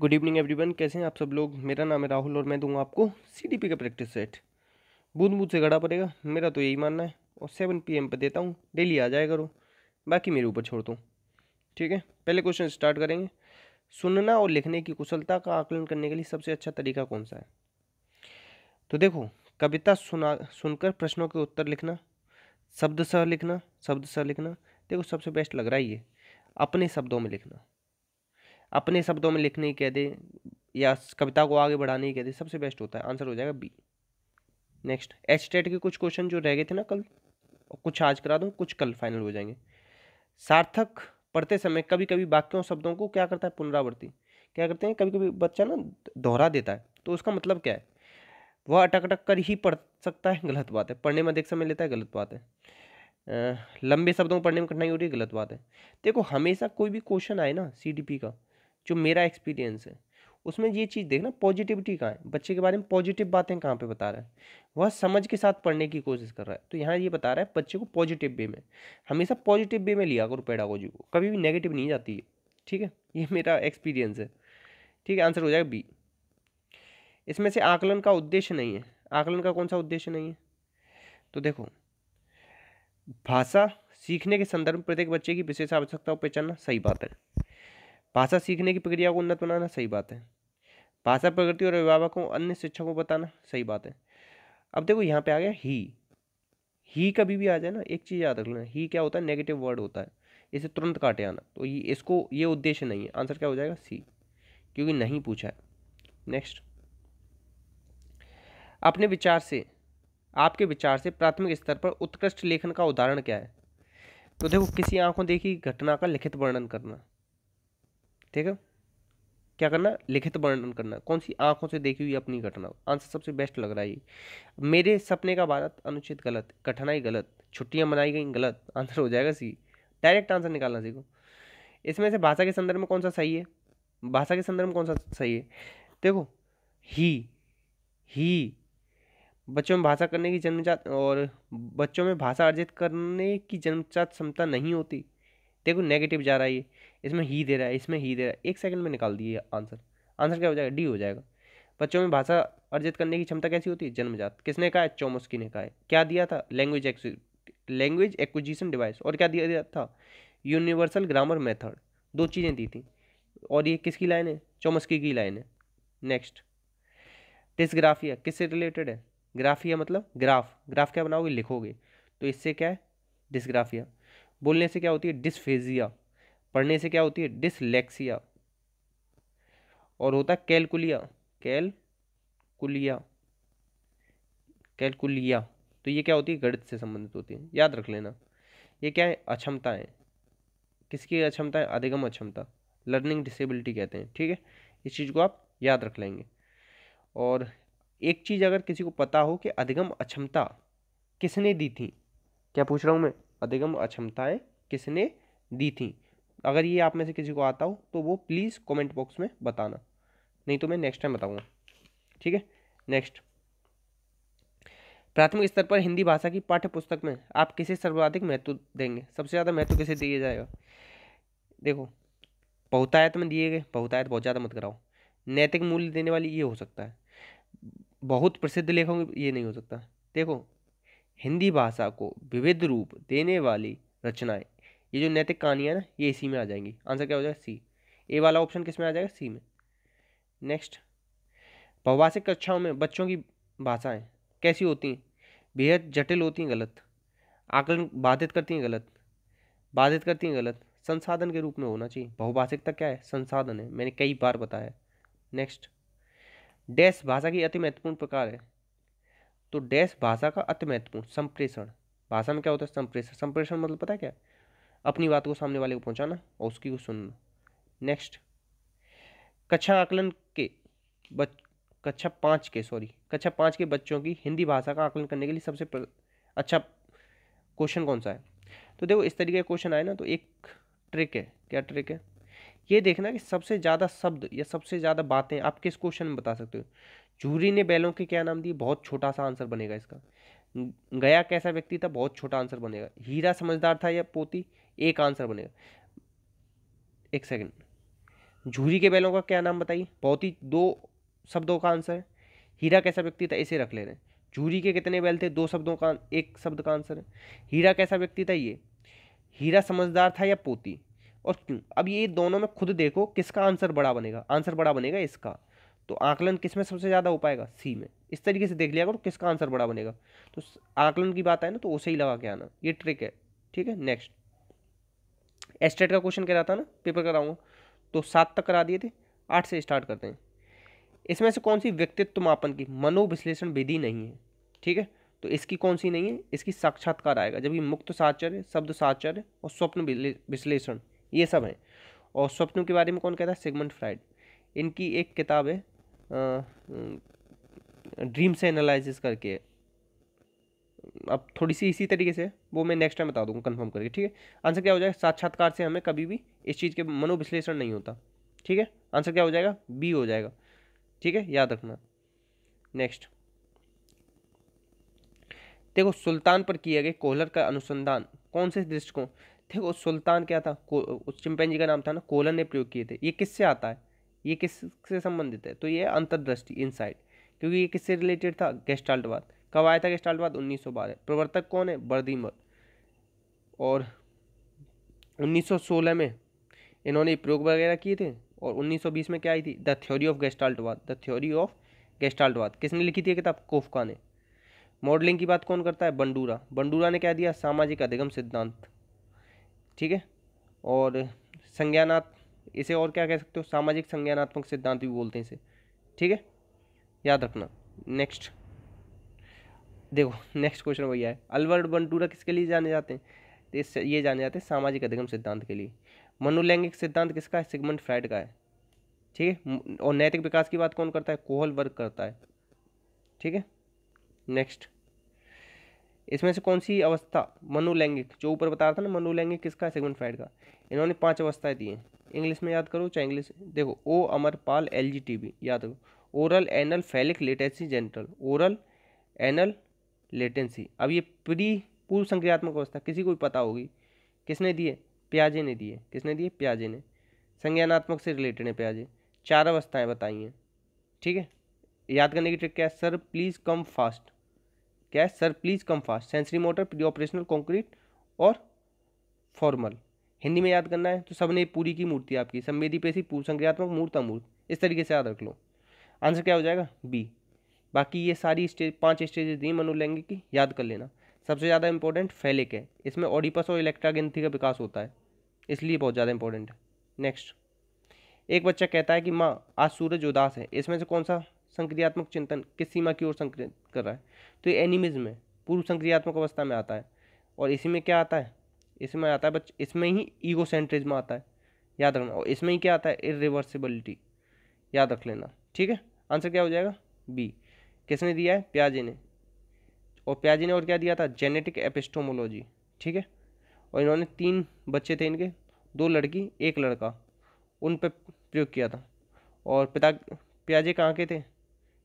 Good evening everyone, कैसे हैं आप सब लोग। मेरा नाम है राहुल और मैं दूंगा आपको सीडीपी का प्रैक्टिस सेट। बूंद बूंद से गड़ा पड़ेगा, मेरा तो यही मानना है। और 7 PM पर देता हूँ, डेली आ जाया करो, बाकी मेरे ऊपर छोड़ दो। ठीक है, पहले क्वेश्चन स्टार्ट करेंगे। सुनना और लिखने की कुशलता का आकलन करने के लिए सबसे अच्छा तरीका कौन सा है। तो देखो, कविता सुनकर प्रश्नों के उत्तर लिखना, शब्द सह लिखना। देखो सबसे बेस्ट लग रहा है ये, अपने शब्दों में लिखना। अपने शब्दों में लिखने ही कह दे या कविता को आगे बढ़ाने ही कह दे, सबसे बेस्ट होता है। आंसर हो जाएगा बी। नेक्स्ट, एचटेट के कुछ क्वेश्चन जो रह गए थे ना कल, कुछ आज करा दूं, कुछ कल फाइनल हो जाएंगे। सार्थक पढ़ते समय कभी कभी वाक्यों शब्दों को क्या करता है, पुनरावृत्ति। क्या करते हैं, कभी कभी बच्चा ना दोहरा देता है, तो उसका मतलब क्या है, वह अटक अटक कर ही पढ़ सकता है, गलत बात है। पढ़ने में अधिक समय लेता है, गलत बात है। लंबे शब्दों को पढ़ने में कठिनाई हो रही है, गलत बात है। देखो हमेशा कोई भी क्वेश्चन आए ना सीडीपी का, जो मेरा एक्सपीरियंस है उसमें ये चीज़ देखना, पॉजिटिविटी कहाँ है, बच्चे के बारे में पॉजिटिव बातें कहाँ पे बता रहा है, वह समझ के साथ पढ़ने की कोशिश कर रहा है। तो यहाँ ये बता रहा है बच्चे को पॉजिटिव वे में, हमेशा पॉजिटिव वे में लिया करो पेडागोजी को, कभी भी नेगेटिव नहीं जाती है। ठीक है, ये मेरा एक्सपीरियंस है। ठीक है, आंसर हो जाएगा बी। इसमें से आकलन का उद्देश्य नहीं है, आकलन का कौन सा उद्देश्य नहीं है। तो देखो, भाषा सीखने के संदर्भ में प्रत्येक बच्चे की विशेष आवश्यकताओं को पहचानना, सही बात है। भाषा सीखने की प्रक्रिया को उन्नत बनाना, सही बात है। भाषा प्रकृति और अभिभावकों अन्य शिक्षकों को बताना, सही बात है। अब देखो यहाँ पे आ गया ही कभी भी आ जाए ना, एक चीज़ याद रख लेना, ही क्या होता है, नेगेटिव वर्ड होता है, इसे तुरंत काटे आना। तो ये इसको, ये उद्देश्य नहीं है। आंसर क्या हो जाएगा, सी, क्योंकि नहीं पूछा है। नेक्स्ट, अपने विचार से, आपके विचार से प्राथमिक स्तर पर उत्कृष्ट लेखन का उदाहरण क्या है। तो देखो, किसी आंखों देखी घटना का लिखित वर्णन करना। ठीक है, क्या करना, लिखित वर्णन करना, कौन सी आंखों से देखी हुई अपनी घटना। आंसर सबसे बेस्ट लग रहा है ये। मेरे सपने का भारत अनुचित, गलत। कठिनाई, गलत। छुट्टियां मनाई गई, गलत। आंसर हो जाएगा सी। डायरेक्ट आंसर निकालना सीखो। इसमें से भाषा के संदर्भ में कौन सा सही है, भाषा के संदर्भ में कौन सा सही है। देखो, ही बच्चों में भाषा करने की जन्मजात, और बच्चों में भाषा अर्जित करने की जन्मजात क्षमता नहीं होती। देखो नेगेटिव जा रहा है ये, इसमें ही दे रहा है, इसमें ही दे रहा है, एक सेकंड में निकाल दिए आंसर। आंसर क्या हो जाएगा, डी हो जाएगा। बच्चों में भाषा अर्जित करने की क्षमता कैसी होती है, जन्मजात। किसने कहा है, चोमस्की ने कहा है। क्या दिया था, लैंग्वेज एक्विजिशन डिवाइस। और क्या दिया था, यूनिवर्सल ग्रामर मेथड। दो चीज़ें दी थी। और ये किसकी लाइन है, चोमस्की की लाइन है। नेक्स्ट, डिस्ग्राफिया किससे रिलेटेड है, ग्राफिया मतलब ग्राफ, ग्राफ क्या बनाओगे, लिखोगे, तो इससे क्या है, डिस्ग्राफिया। बोलने से क्या होती है, डिस्फेजिया। पढ़ने से क्या होती है, डिसलेक्सिया। और होता है कैलकुलिया, कैलकुलिया, कैलकुलिया। तो ये क्या होती है, गणित से संबंधित होती है, याद रख लेना। ये क्या है, अक्षमता है। किसकी अक्षमता है, अधिगम अक्षमता, लर्निंग डिसेबिलिटी कहते हैं। ठीक है, इस चीज़ को आप याद रख लेंगे। और एक चीज़ अगर किसी को पता हो कि अधिगम अक्षमता किसने दी थी, क्या पूछ रहा हूँ मैं, अधिगम अक्षमताएं किसने दी थी, अगर ये आप में से किसी को आता हो तो वो प्लीज़ कमेंट बॉक्स में बताना, नहीं तो मैं नेक्स्ट टाइम बताऊंगा। ठीक है, नेक्स्ट, प्राथमिक स्तर पर हिंदी भाषा की पाठ्य पुस्तक में आप किसे सर्वाधिक महत्व देंगे, सबसे ज़्यादा महत्व किसे दिया जाएगा। देखो, बहुतायत में दिए गए, बहुतायत बहुत ज़्यादा मत कराओ। नैतिक मूल्य देने वाली, ये हो सकता है। बहुत प्रसिद्ध लेखक, ये नहीं हो सकता। देखो, हिंदी भाषा को विविध रूप देने वाली रचनाएं, ये जो नैतिक कहानियाँ ना, ये इसी में आ जाएंगी। आंसर क्या हो जाएगा, सी। ए वाला ऑप्शन किस में आ जाएगा, सी में। नेक्स्ट, बहुभाषिक कक्षाओं में बच्चों की भाषाएं कैसी होती हैं, बेहद जटिल होती हैं, गलत। आकलन बाधित करती हैं, गलत। बाधित करती हैं, गलत। संसाधन के रूप में होना चाहिए, बहुभाषिकता क्या है, संसाधन है, मैंने कई बार बताया। नेक्स्ट, डैश भाषा की अति महत्वपूर्ण प्रकार है। तो डैश भाषा का अति महत्वपूर्ण, संप्रेषण। भाषा में क्या होता है, संप्रेषण। संप्रेषण मतलब पता है क्या है, अपनी बात को सामने वाले को पहुंचाना और उसकी को सुनना। नेक्स्ट, कक्षा आकलन के बच कक्षा 5 के बच्चों की हिंदी भाषा का आकलन करने के लिए सबसे अच्छा क्वेश्चन कौन सा है। तो देखो, इस तरीके का क्वेश्चन आए ना, तो एक ट्रिक है। क्या ट्रिक है, ये देखना कि सबसे ज़्यादा शब्द या सबसे ज़्यादा बातें आप किस क्वेश्चन में बता सकते हो। झूरी ने बैलों के क्या नाम दिए, बहुत छोटा सा आंसर बनेगा इसका। गया कैसा व्यक्ति था, बहुत छोटा आंसर बनेगा। हीरा समझदार था या पोती, एक आंसर बनेगा। एक सेकंड, झूरी के बैलों का क्या नाम बताइए, बहुत ही 2 शब्दों का आंसर है। हीरा कैसा व्यक्ति था, इसे रख ले रहे हैं। झूरी के कितने बैल थे, 2 शब्दों का, 1 शब्द का आंसर है। हीरा कैसा व्यक्ति था, ये हीरा समझदार था या पोती, और क्यों। अब ये दोनों में खुद देखो किसका आंसर बड़ा बनेगा, आंसर बड़ा बनेगा इसका। तो आकलन किस में सबसे ज़्यादा हो पाएगा, सी में। इस तरीके से देख लिया करो किसका आंसर बड़ा बनेगा। तो आकलन की बात है ना, तो उसे ही लगा के आना, ये ट्रिक है। ठीक है, नेक्स्ट एस्टेट का क्वेश्चन कह रहा था ना, पेपर कराऊंगा, तो 7 तक करा दिए थे, 8 से स्टार्ट करते हैं। इसमें से कौन सी व्यक्तित्व मापन की मनोविश्लेषण विधि नहीं है, ठीक है। तो इसकी कौन सी नहीं है, इसकी साक्षात्कार आएगा, जबकि मुक्त साहचर्य, शब्द साहचर्य और स्वप्न विश्लेषण ये सब हैं। और स्वप्नों के बारे में कौन कहता है, सिगमंड फ्राइड। इनकी एक किताब है ड्रीम से एनालिसिस करके है। अब थोड़ी सी इसी तरीके से, वो मैं नेक्स्ट टाइम बता दूंगा कंफर्म करके, ठीक है। आंसर क्या हो जाएगा, साक्षात्कार से हमें कभी भी इस चीज़ के मनोविश्लेषण नहीं होता, ठीक है। आंसर क्या हो जाएगा, बी हो जाएगा, ठीक है, याद रखना। नेक्स्ट देखो, सुल्तान पर किया गया कोहलर का अनुसंधान कौन से दृष्टिकोण। देखो सुल्तान क्या था, उस चिंपैंजी का नाम था ना, कोहलर ने प्रयोग किए थे। ये किससे आता है, ये किससे संबंधित है, तो ये अंतर्दृष्टि, इनसाइट। क्योंकि ये किससे रिलेटेड था, गेस्टाल्टवाद। कब आया था गेस्टाल्टवाद, 1912। प्रवर्तक कौन है, बर्दीमर। और 1916 में इन्होंने प्रयोग वगैरह किए थे। और 1920 में क्या आई थी, द थ्योरी ऑफ गेस्टाल्टवाद। द थ्योरी ऑफ गेस्टाल्टवाद किसने लिखी थी ये किताब, कोफका ने। मॉडलिंग की बात कौन करता है, बंडूरा। बंडूरा ने क्या दिया, सामाजिक अधिगम सिद्धांत, ठीक है। और संज्ञानात्, इसे और क्या कह सकते हो, सामाजिक संज्ञानात्मक सिद्धांत भी बोलते हैं इसे, ठीक है, याद रखना। नेक्स्ट देखो, नेक्स्ट क्वेश्चन भैया है, अल्बर्ट बंडूरा किसके लिए जाने जाते हैं, तो इससे ये जाने जाते हैं सामाजिक अधिगम सिद्धांत के लिए। मनोलैंगिक सिद्धांत किसका है, सिगमंड फ्राइड का है, ठीक है। और नैतिक विकास की बात कौन करता है, कोहलबर्ग करता है, ठीक है। नेक्स्ट इसमें से कौन सी अवस्था मनोलैंगिक, जो ऊपर बता रहा था ना मनोलैंगिक किसका है, सिगमंड फ्राइड का। इन्होंने 5 अवस्थाएं दी हैं, इंग्लिश में याद करो चाहे इंग्लिश। देखो, ओ अमरपाल LGTB याद रखो, oral anal phallic latency gentle, oral anal latency. अब ये पूर्व संक्रियात्मक अवस्था किसी को भी पता होगी, किसने दिए, प्याजे ने दिए। किसने दिए, प्याजे ने। संज्ञानात्मक से रिलेटेड है प्याजे। 4 अवस्थाएं बताई हैं, ठीक है। याद करने की ट्रिक क्या है, सर प्लीज कम फास्ट। क्या है, sir please come fast, sensory motor, pre operational, concrete और फॉर्मल। हिंदी में याद करना है तो सबने पूरी की मूर्ति आपकी, संवेदी पेशी, पूर्व संक्रियात्मक, मूर्त अमूर्त, इस तरीके से याद रख लो। आंसर क्या हो जाएगा, बी। बाकी ये सारी 5 स्टेजेस दी मनोलैंगिक की, याद कर लेना। सबसे ज़्यादा इंपॉर्टेंट फैलिक है, इसमें ओडिपस और इलेक्ट्रा ग्रंथि का विकास होता है, इसलिए बहुत ज़्यादा इंपॉर्टेंट है। नेक्स्ट एक बच्चा कहता है कि माँ आज सूरज उदास है, इसमें से कौन सा संक्रियात्मक चिंतन किस सीमा की ओर संक्रिय कर रहा है, तो ये एनिमिज्म है, पूर्व संक्रियात्मक अवस्था में आता है। और इसी में क्या आता है, इसमें आता है इसमें ही ईगोसेंट्रिज्म आता है, याद रखना। और इसमें ही क्या आता है, इरिवर्सिबिलिटी, याद रख लेना, ठीक है। आंसर क्या हो जाएगा, बी। किसने दिया है, प्याजे ने। और प्याजे ने और क्या दिया था, जेनेटिक एपिस्टोमोलॉजी, ठीक है। और इन्होंने 3 बच्चे थे इनके, 2 लड़की 1 लड़का, उन पर प्रयोग किया था। और पिता प्याजे कहाँ के थे,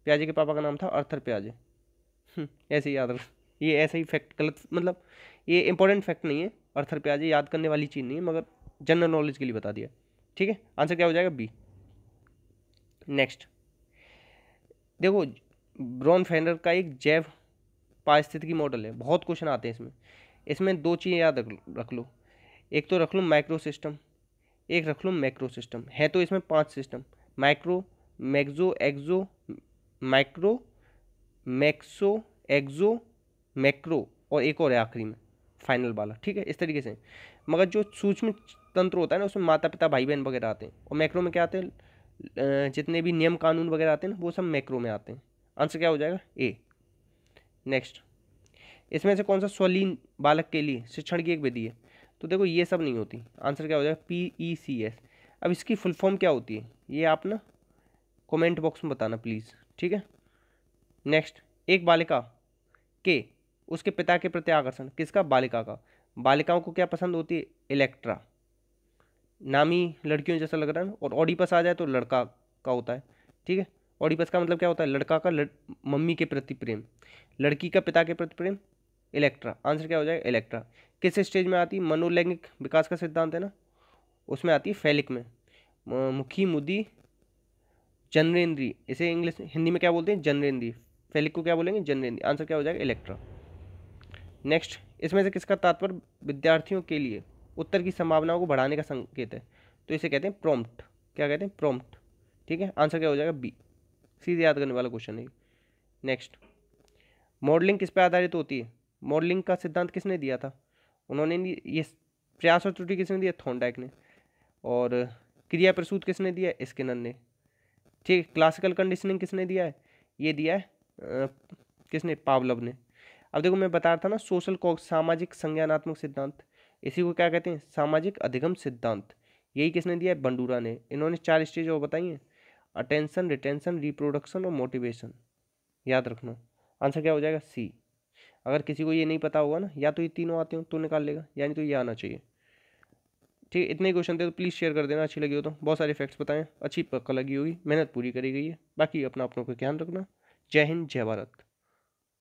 प्याजे के पापा का नाम था अर्थर प्याजे। ऐसे ही याद रख, ये ऐसा ही फैक्ट गलत, मतलब ये इंपॉर्टेंट फैक्ट नहीं है, अर्थर प्याजे याद करने वाली चीज़ नहीं है, मगर जनरल नॉलेज के लिए बता दिया, ठीक है। आंसर क्या हो जाएगा, बी। नेक्स्ट देखो, ब्रॉन फेंडर का एक जैव पारिस्थितिकी मॉडल है, बहुत क्वेश्चन आते हैं इसमें। इसमें 2 चीज़ें याद रख लो, एक तो रख लो माइक्रो सिस्टम, एक रख लो मैक्रो सिस्टम। है तो इसमें 5 सिस्टम, माइक्रो, मैक्सो, एक्सो, माइक्रो, मैक्सो, एक्सो, मैक्रो, और एक और है आखिरी में फाइनल वाला, ठीक है, इस तरीके से। मगर जो सूक्ष्म तंत्र होता है ना, उसमें माता पिता भाई बहन वगैरह आते हैं। और मैक्रो में क्या आते हैं, जितने भी नियम कानून वगैरह आते हैं ना, वो सब मैक्रो में आते हैं। आंसर क्या हो जाएगा, ए। नेक्स्ट इसमें से कौन सा स्वलीन बालक के लिए शिक्षण की एक विधि है, तो देखो ये सब नहीं होती। आंसर क्या हो जाएगा, PECS। अब इसकी फुल फॉर्म क्या होती है, ये आप ना कमेंट बॉक्स में बताना प्लीज़, ठीक है। नेक्स्ट एक बालिका के उसके पिता के प्रति आकर्षण, किसका, बालिका का। बालिकाओं को क्या पसंद होती है, इलेक्ट्रा, नाम ही लड़कियों जैसा लग रहा है ना। और ऑडिपस आ जाए तो लड़का का होता है, ठीक है। ऑडिपस का मतलब क्या होता है, लड़का का मम्मी के प्रति प्रेम, लड़की का पिता के प्रति प्रेम, इलेक्ट्रा। आंसर क्या हो जाएगा, इलेक्ट्रा। किस स्टेज में आती है, मनोलैंगिक विकास का सिद्धांत है ना, उसमें आती है फैलिक में। मुखी, मुदी, जननेंद्रिय, इसे इंग्लिश हिंदी में क्या बोलते हैं, जननेंद्रिय। फेलिक को क्या बोलेंगे, जननेंद्रिय। आंसर क्या हो जाएगा, इलेक्ट्रा। नेक्स्ट, इसमें से किसका तात्पर्य विद्यार्थियों के लिए उत्तर की संभावनाओं को बढ़ाने का संकेत है? तो इसे कहते हैं प्रॉम्प्ट। क्या कहते हैं, प्रॉम्प्ट। ठीक है, आंसर क्या हो जाएगा, बी। सीधे याद करने वाला क्वेश्चन है। नेक्स्ट, मॉडलिंग किस पे आधारित होती है? मॉडलिंग का सिद्धांत किसने दिया था? उन्होंने ये प्रयास और त्रुटि किसने दिया, थॉर्नडाइक ने। और क्रिया प्रसूत किसने दिया, स्किनर ने। ठीक, क्लासिकल कंडीशनिंग किसने दिया है, ये दिया है किसने, पावलव ने। अब देखो मैं बता रहा था ना, सोशल कॉग्स, सामाजिक संज्ञानात्मक सिद्धांत, इसी को क्या कहते हैं, सामाजिक अधिगम सिद्धांत। यही किसने दिया है, बंडूरा ने। इन्होंने 4 स्टेज और बताई हैं, अटेंशन, रिटेंशन, रिप्रोडक्शन और मोटिवेशन। याद रखना, आंसर क्या हो जाएगा, सी। अगर किसी को ये नहीं पता होगा ना, या तो ये तीनों आते हो तो निकाल लेगा, यानी तो ये आना चाहिए। ठीक है, इतने ही क्वेश्चन थे, तो प्लीज़ शेयर कर देना अच्छी लगी हो तो। बहुत सारे फैक्ट्स बताएं, अच्छी पक्का लगी होगी, मेहनत पूरी करी गई है। बाकी अपना अपनों को ध्यान रखना। जय हिंद, जय भारत।